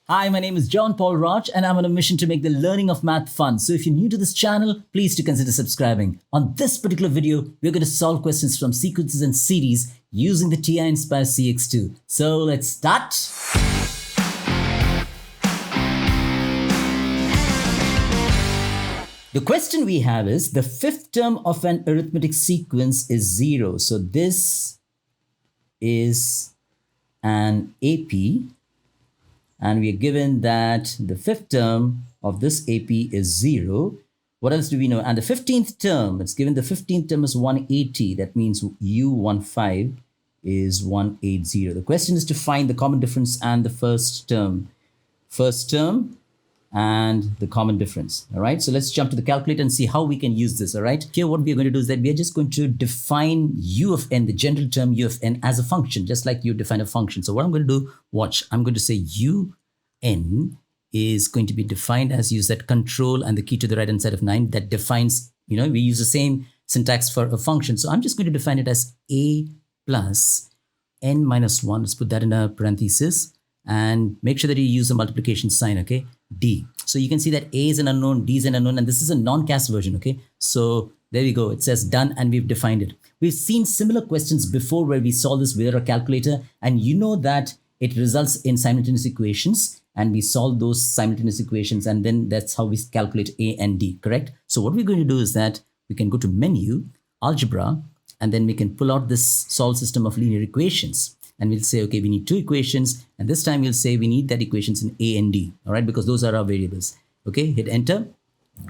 Hi, my name is John Paul Raj, and I'm on a mission to make the learning of math fun. So if you're new to this channel, please do consider subscribing. On this particular video, we're going to solve questions from sequences and series using the TI Nspire CX2. So let's start. The question we have is, the fifth term of an arithmetic sequence is 0. So this is an AP, and we are given that the fifth term of this AP is 0. What else do we know? And the 15th term, it's given the 15th term is 180. That means U15 is 180. The question is to find the common difference and the first term. First term and the common difference. All right, so let's jump to the calculator and see how we can use this. All right, here what we are going to do is that we are just going to define u of n, the general term u of n, as a function, just like you define a function. So what I'm going to do, watch, I'm going to say un is going to be defined as, use that control and the key to the right hand side of 9 that defines, we use the same syntax for a function. So I'm just going to define it as a plus n minus 1. Let's put that in a parenthesis and make sure that you use the multiplication sign, okay? D. So you can see that A is an unknown, D is an unknown, and this is a non-cast version, okay? So there we go. It says done, and we've defined it. We've seen similar questions before where we solve this with a calculator, and you know that it results in simultaneous equations, and we solve those simultaneous equations, and then that's how we calculate A and D, correct? So what we're going to do is that we can go to menu, algebra, and then we can pull out this solve system of linear equations. And we'll say, okay, we need two equations. And this time we'll say we need that equations in A and D, all right? Because those are our variables. Okay, hit enter.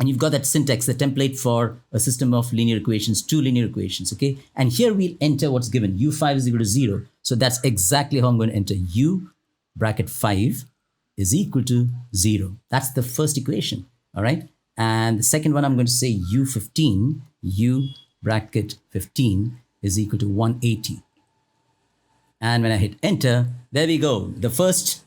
And you've got that syntax, the template for a system of linear equations, two linear equations, okay? And here we'll enter what's given, u5 is equal to 0. So that's exactly how I'm going to enter. U bracket 5 is equal to 0. That's the first equation, all right? And the second one, I'm going to say u15, u bracket 15 is equal to 180. And when I hit enter, there we go. The first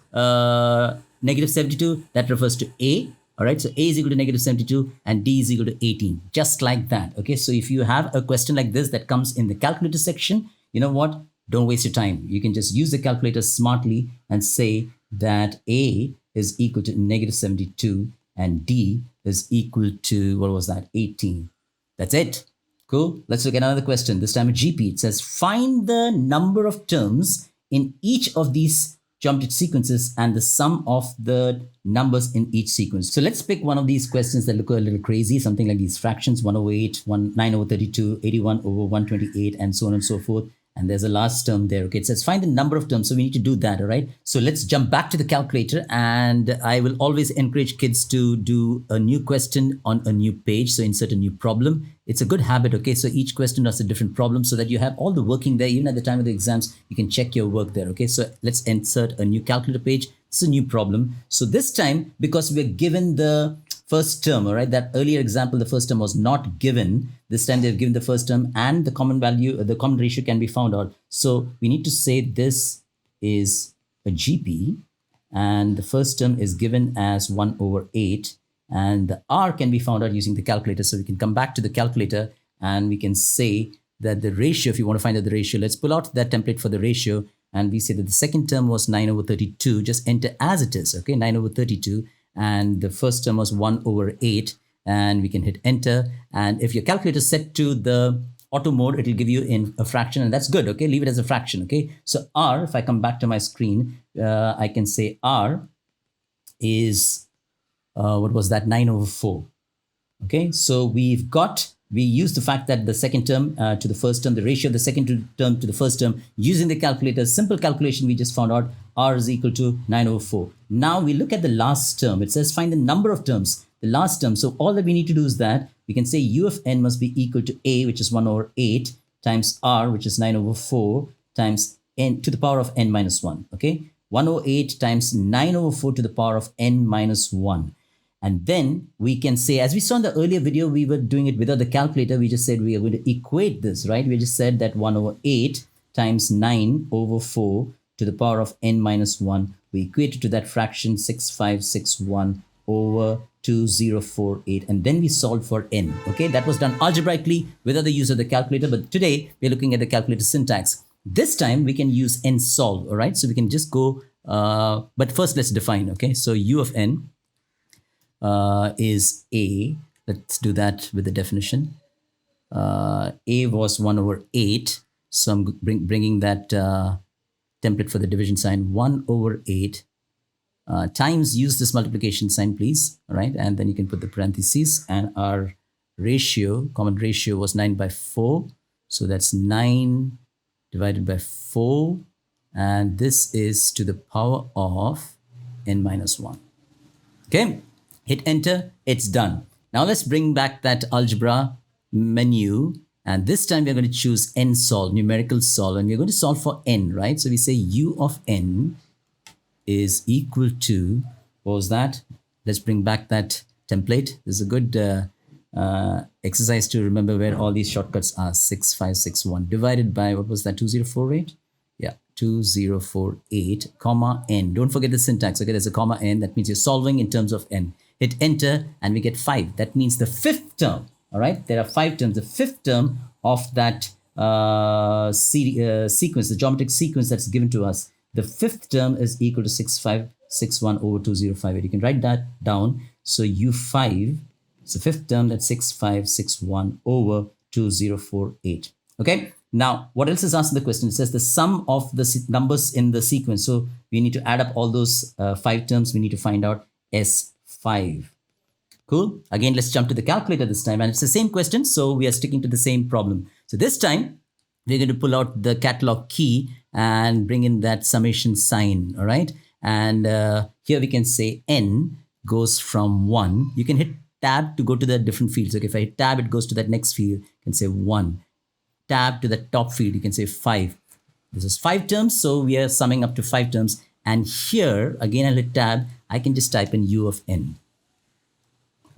negative 72, that refers to A. All right, so A is equal to negative 72 and D is equal to 18, just like that. Okay, so if you have a question like this that comes in the calculator section, you know what? Don't waste your time. You can just use the calculator smartly and say that A is equal to negative 72 and D is equal to, what was that, 18. That's it. Cool. Let's look at another question. This time a GP. It says, find the number of terms in each of these geometric sequences and the sum of the numbers in each sequence. So let's pick one of these questions that look a little crazy, something like these fractions, 108, 9 over 32, 81 over 128, and so on and so forth. And there's a last term there. Okay, it says find the number of terms. So we need to do that, all right? So let's jump back to the calculator, and I will always encourage kids to do a new question on a new page. So insert a new problem. It's a good habit, okay? So each question has a different problem so that you have all the working there. Even at the time of the exams, you can check your work there, okay? So let's insert a new calculator page. It's a new problem. So this time, because we're given the first term, all right, that earlier example, the first term was not given. This time they've given the first term and the common value, the common ratio can be found out. So we need to say this is a GP and the first term is given as 1 over 8 and the R can be found out using the calculator. So we can come back to the calculator and we can say that the ratio, if you want to find out the ratio, let's pull out that template for the ratio and we say that the second term was 9 over 32. Just enter as it is, okay, 9 over 32. And the first term was 1 over 8 and we can hit enter. And if your calculator is set to the auto mode, it will give you in a fraction and that's good, okay? Leave it as a fraction, okay? So R, if I come back to my screen, I can say R is, what was that, 9 over 4, okay? So we use the fact that the second term to the first term, the ratio of the second term to the first term, using the calculator, simple calculation, we just found out R is equal to 9 over 4. Now we look at the last term. It says find the number of terms, the last term. So all that we need to do is that we can say U of n must be equal to A, which is 1 over 8, times R, which is 9 over 4, times n to the power of n minus 1, okay? 1 over 8 times 9 over 4 to the power of n minus 1. And then we can say, as we saw in the earlier video, we were doing it without the calculator. We just said we are going to equate this, right? We just said that 1 over 8 times 9 over 4 to the power of n minus 1. We equate it to that fraction 6561 over 2048. And then we solve for n, okay? That was done algebraically without the use of the calculator. But today we're looking at the calculator syntax. This time we can use nsolve, all right? So we can just go But first, let's define, okay? So U of n is A. Let's do that with the definition. A was 1 over 8. So I'm bringing that template for the division sign, 1 over 8 times, use this multiplication sign, please. All right. And then you can put the parentheses, and our ratio, common ratio, was 9 by 4. So that's 9 divided by 4. And this is to the power of n minus 1. Okay. Hit enter. It's done. Now let's bring back that algebra menu. And this time we're going to choose n solve, numerical solve. And we're going to solve for n, right? So we say U of n is equal to, what was that? Let's bring back that template. This is a good exercise to remember where all these shortcuts are. 6561 divided by, what was that, 2048? Yeah, 2048, comma n. Don't forget the syntax, okay? There's a comma n. That means you're solving in terms of n. Hit enter and we get 5. That means the fifth term, all right? There are 5 terms. The fifth term of that sequence, the geometric sequence that's given to us, the fifth term is equal to 6561 over 2058. You can write that down. So U5 is the fifth term, that's 6561 over 2048. Okay. Now, what else is asked in the question? It says the sum of the numbers in the sequence. So we need to add up all those 5 terms. We need to find out S5. Cool. Again, let's jump to the calculator this time. And it's the same question. So we are sticking to the same problem. So this time, we're going to pull out the catalog key and bring in that summation sign, all right? And here we can say n goes from 1. You can hit tab to go to the different fields. Okay, if I hit tab, it goes to that next field. You can say 1. Tab to the top field, you can say 5. This is 5 terms, so we are summing up to 5 terms. And here, again, I'll hit tab. I can just type in U of n.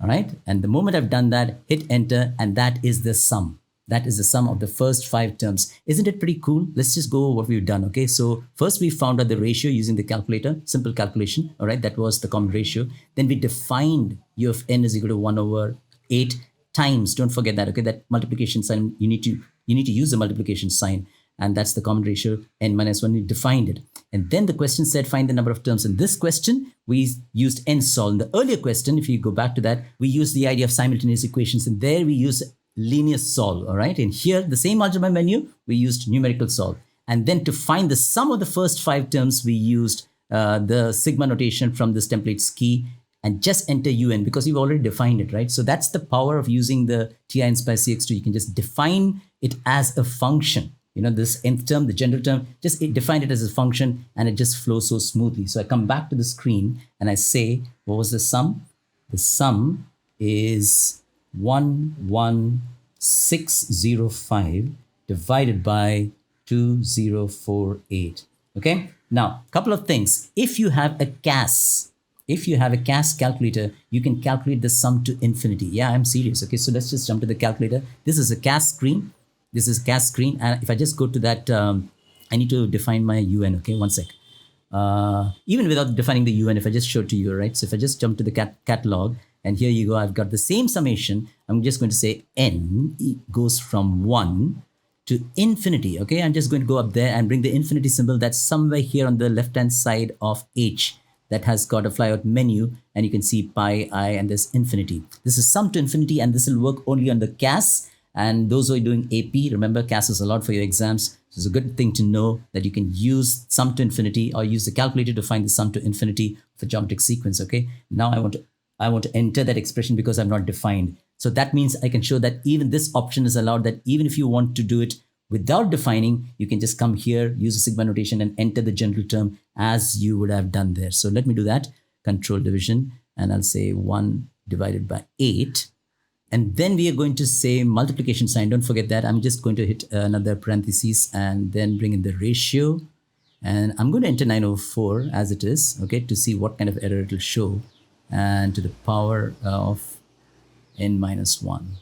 All right, and the moment I've done that, hit enter, and that is the sum. That is the sum of the first 5 terms. Isn't it pretty cool? Let's just go over what we've done, okay? So first we found out the ratio using the calculator, simple calculation, all right? That was the common ratio. Then we defined U of n is equal to 1 over 8 times, don't forget that, okay? That multiplication sign, you need to use the multiplication sign, and that's the common ratio, n minus 1, we defined it. And then the question said, find the number of terms. In this question, we used n solve. In the earlier question, if you go back to that, we used the idea of simultaneous equations, and there we use linear solve, all right? And here, the same algebra menu, we used numerical solve. And then to find the sum of the first 5 terms, we used the sigma notation from this template's key and just enter un because you've already defined it, right? So that's the power of using the TI-Nspire CX2. You can just define it as a function. You know, this nth term, the general term, just define it as a function and it just flows so smoothly. So I come back to the screen and I say, what was the sum? The sum is 11605 divided by 2048. Okay. Now, a couple of things. If you have a CAS calculator, you can calculate the sum to infinity. Yeah, I'm serious. Okay. So let's just jump to the calculator. This is a CAS screen. This is CAS screen. And if I just go to that, I need to define my UN. Okay. One sec. Even without defining the UN, if I just show it to you, right? So if I just jump to the catalog, and here you go, I've got the same summation. I'm just going to say n goes from 1 to infinity, okay? I'm just going to go up there and bring the infinity symbol that's somewhere here on the left-hand side of H that has got a flyout menu, and you can see pi, I, and there's infinity. This is sum to infinity, and this will work only on the CAS. And those who are doing AP, remember CAS is allowed for your exams. So it's a good thing to know that you can use sum to infinity or use the calculator to find the sum to infinity of a geometric sequence, okay? Now I want to enter that expression because I've not defined. So that means I can show that even this option is allowed, that even if you want to do it without defining, you can just come here, use a sigma notation and enter the general term as you would have done there. So let me do that, control division, and I'll say 1 divided by 8. And then we are going to say multiplication sign. Don't forget that. I'm just going to hit another parentheses and then bring in the ratio. And I'm going to enter 904 as it is, okay, to see what kind of error it will show. And to the power of n minus 1.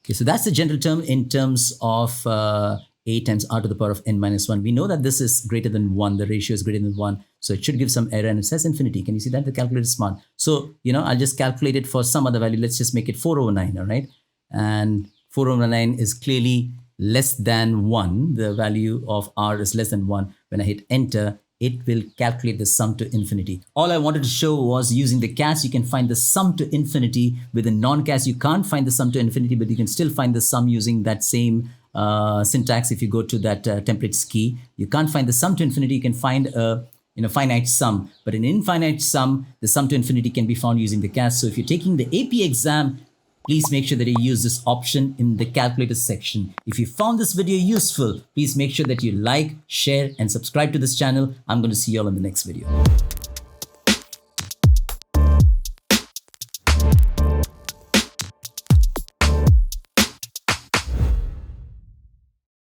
Okay, so that's the general term in terms of a times r to the power of n minus 1. We know that this is greater than 1. The ratio is greater than 1. So it should give some error, and it says infinity. Can you see that? The calculator is smart. So, you know, I'll just calculate it for some other value. Let's just make it 4 over 9, all right? And 4 over 9 is clearly less than 1. The value of r is less than 1. When I hit enter, it will calculate the sum to infinity. All I wanted to show was using the cas, you can find the sum to infinity. With a non-cas, you can't find the sum to infinity, but you can still find the sum using that same syntax. If you go to that templates key, you can't find the sum to infinity. You can find a finite sum, but an infinite sum, the sum to infinity can be found using the cas. So if you're taking the AP exam, please make sure that you use this option in the calculator section. If you found this video useful, please make sure that you like, share, and subscribe to this channel. I'm going to see you all in the next video.